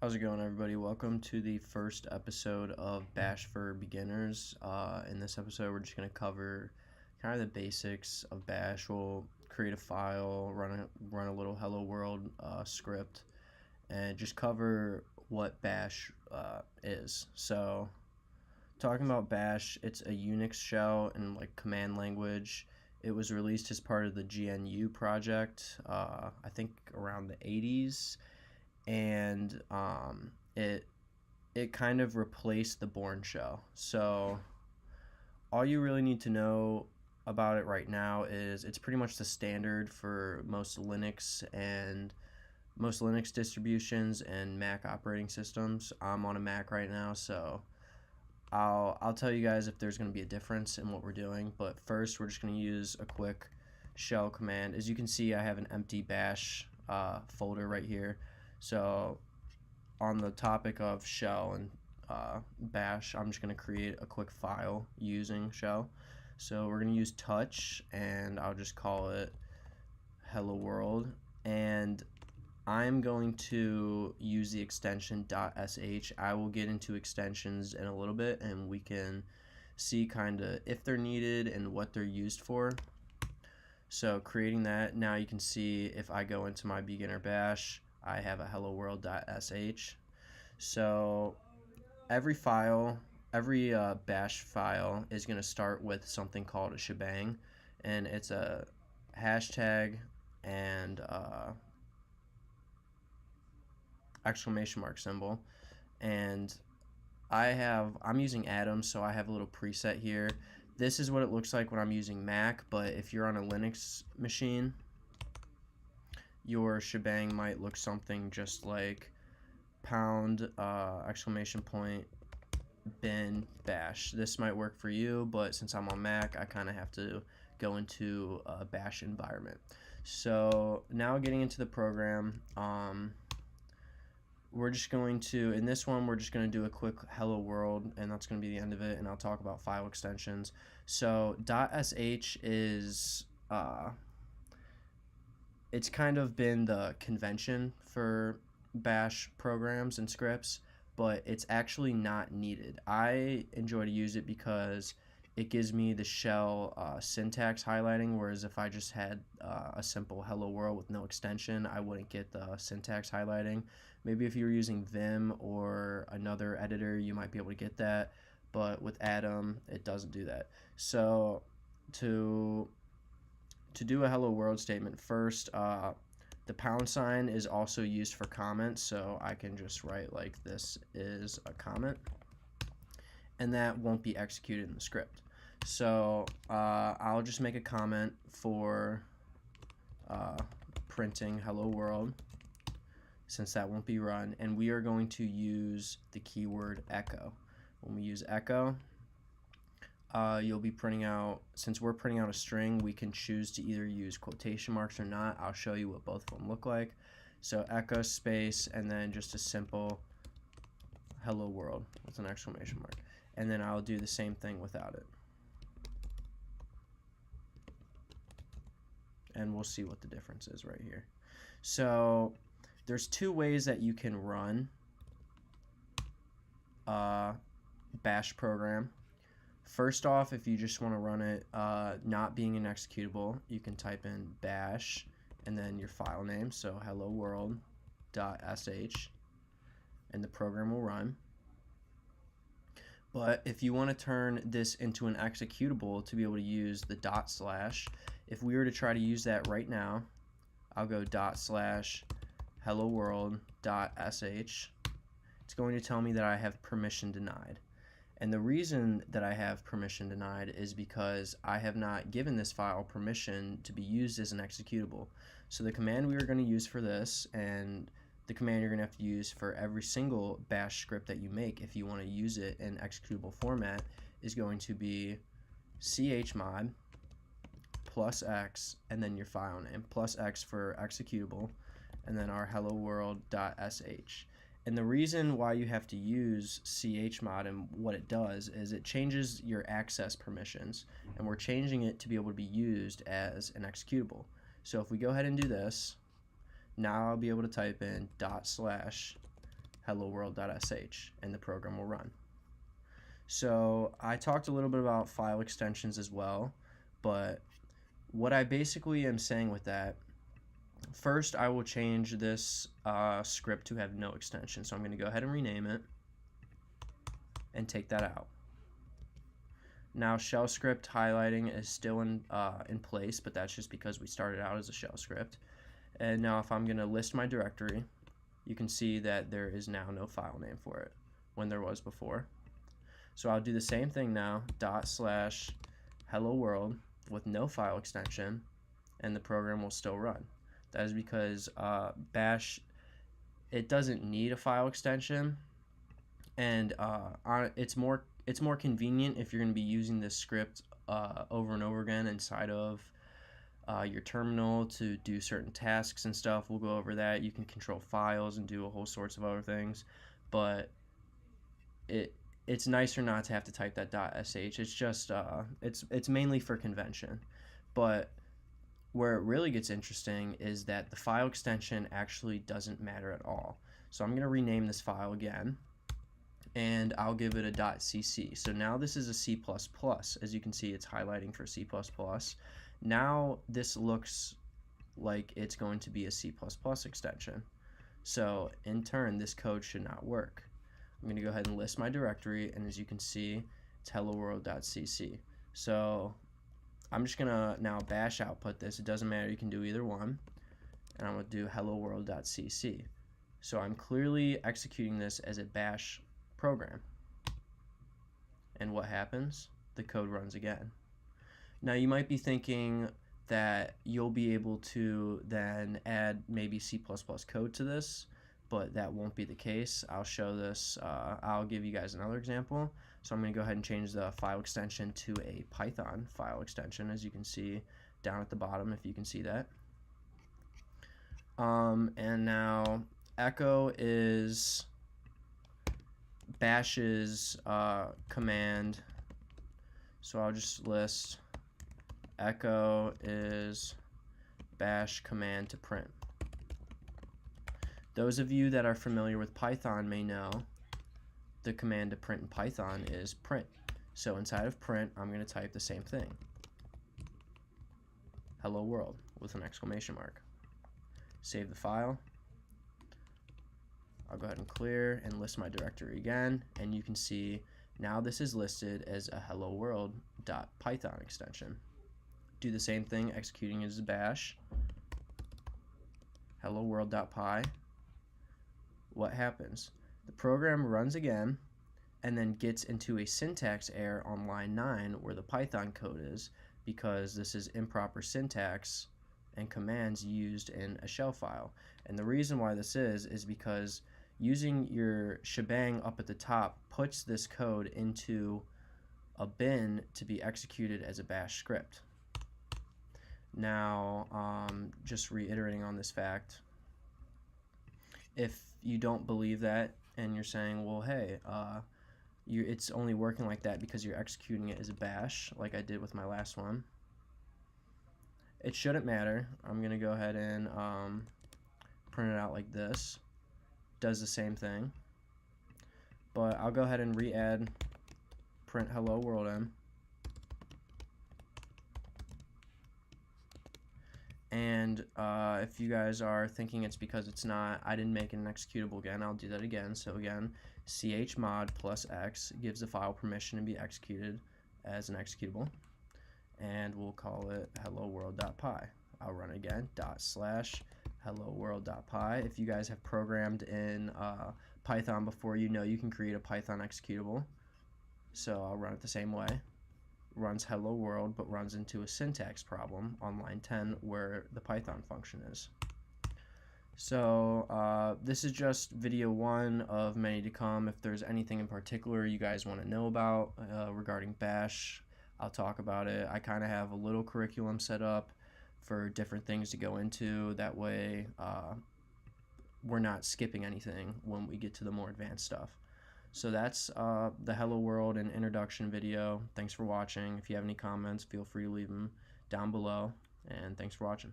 How's it going, everybody? Welcome to the first episode of Bash for Beginners. In this episode, we're just going to cover kind of the basics of Bash. We'll create a file, run a little Hello World script, and just cover what Bash is. So, talking about Bash, it's a Unix shell and like command language. It was released as part of the GNU project, I think around the 80s. And it kind of replaced the Bourne shell. So all you really need to know about it right now is it's pretty much the standard for most Linux distributions and Mac operating systems. I'm on a Mac right now, so I'll tell you guys if there's going to be a difference in what we're doing. But first, we're just going to use a quick shell command. As you can see, I have an empty bash folder right here. So on the topic of shell and bash, I'm just going to create a quick file using shell. So we're going to use touch, and I'll just call it hello world. And I'm going to use the extension .sh. I will get into extensions in a little bit, and we can see kind of if they're needed and what they're used for. So creating that, now you can see if I go into my beginner bash, I have a hello world.sh. So every bash file is going to start with something called a shebang, and it's a hashtag and exclamation mark symbol. And I'm using Atom, so I have a little preset here. This is what it looks like when I'm using Mac, but if you're on a Linux machine, your shebang might look something just like pound exclamation point bin bash. This might work for you, but since I'm on Mac, I kind of have to go into a bash environment. So now getting into the program, we're just going to, in this one, we're just going to do a quick hello world, and that's going to be the end of it, and I'll talk about file extensions. So .sh is it's kind of been the convention for bash programs and scripts, but it's actually not needed. I enjoy to use it because it gives me the shell syntax highlighting, whereas if I just had a simple hello world with no extension, I wouldn't get the syntax highlighting. Maybe if you were using Vim or another editor, you might be able to get that, but with Atom, it doesn't do that. So to do a hello world statement, first the pound sign is also used for comments, so I can just write like this is a comment, and that won't be executed in the script. So I'll just make a comment for printing hello world, since that won't be run, and we are going to use the keyword echo. When we use echo, you'll be printing out, since we're printing out a string, we can choose to either use quotation marks or not. I'll show you what both of them look like. So echo space and then just a simple hello world with an exclamation mark. And then I'll do the same thing without it. And we'll see what the difference is right here. So there's two ways that you can run a bash program. First off, if you just want to run it not being an executable, you can type in bash and then your file name, so hello world.sh, and the program will run. But if you want to turn this into an executable to be able to use the /, if we were to try to use that right now, I'll go / hello world.sh. It's going to tell me that I have permission denied. And the reason that I have permission denied is because I have not given this file permission to be used as an executable. So the command we are going to use for this, and the command you're going to have to use for every single bash script that you make if you want to use it in executable format, is going to be chmod +x and then your file name, +x for executable, and then our hello world.sh. And the reason why you have to use chmod and what it does is it changes your access permissions, and we're changing it to be able to be used as an executable. So if we go ahead and do this, now I'll be able to type in hello world.sh, and the program will run. So I talked a little bit about file extensions as well, but what I basically am saying with that, first I will change this script to have no extension. So I'm going to go ahead and rename it and take that out. Now shell script highlighting is still in place, but that's just because we started out as a shell script. And now if I'm going to list my directory, you can see that there is now no file name for it when there was before. So I'll do the same thing now, /hello world with no file extension, and the program will still run. That is because bash, it doesn't need a file extension, and it's more convenient if you're going to be using this script over and over again inside of your terminal to do certain tasks and stuff. We'll go over that. You can control files and do a whole sorts of other things, but it's nicer not to have to type that .sh. It's just it's mainly for convention. But where it really gets interesting is that the file extension actually doesn't matter at all. So I'm going to rename this file again, and I'll give it a .cc. So now this is a C++. As you can see, it's highlighting for C++. Now this looks like it's going to be a C++ extension. So in turn, this code should not work. I'm going to go ahead and list my directory, and as you can see, it's hello world.cc. So I'm just going to now bash output this. It doesn't matter, you can do either one. And I'm going to do hello world.cc. So I'm clearly executing this as a bash program. And what happens? The code runs again. Now you might be thinking that you'll be able to then add maybe C++ code to this, but that won't be the case. I'll show this, I'll give you guys another example. So I'm going to go ahead and change the file extension to a Python file extension, as you can see down at the bottom, if you can see that. And now echo is bash's command, so I'll just list echo is bash command to print. Those of you that are familiar with Python may know the command to print in Python is print. So inside of print, I'm going to type the same thing, hello world with an exclamation mark. Save the file. I'll go ahead and clear and list my directory again, and you can see now this is listed as a hello world.python extension. Do the same thing, executing as a bash, hello world.py. What happens? The program runs again and then gets into a syntax error on line 9 where the Python code is, because this is improper syntax and commands used in a shell file. And the reason why this is because using your shebang up at the top puts this code into a bin to be executed as a bash script. Now, just reiterating on this fact, if you don't believe that and you're saying, well, hey, it's only working like that because you're executing it as a bash, like I did with my last one, it shouldn't matter. I'm going to go ahead and print it out like this. Does the same thing. But I'll go ahead and re-add print hello world in. And if you guys are thinking it's because it's not, I didn't make an executable again, I'll do that again. So again, chmod plus x gives the file permission to be executed as an executable. And we'll call it hello world.py. I'll run again, /hello world.py. If you guys have programmed in Python before, you know you can create a Python executable. So I'll run it the same way. Runs hello world, but runs into a syntax problem on line 10 where the Python function is. So this is just video 1 of many to come. If there's anything in particular you guys want to know about regarding bash, I'll talk about it. I kind of have a little curriculum set up for different things to go into. That way we're not skipping anything when we get to the more advanced stuff. So that's the Hello World and introduction video. Thanks for watching. If you have any comments, feel free to leave them down below. And thanks for watching.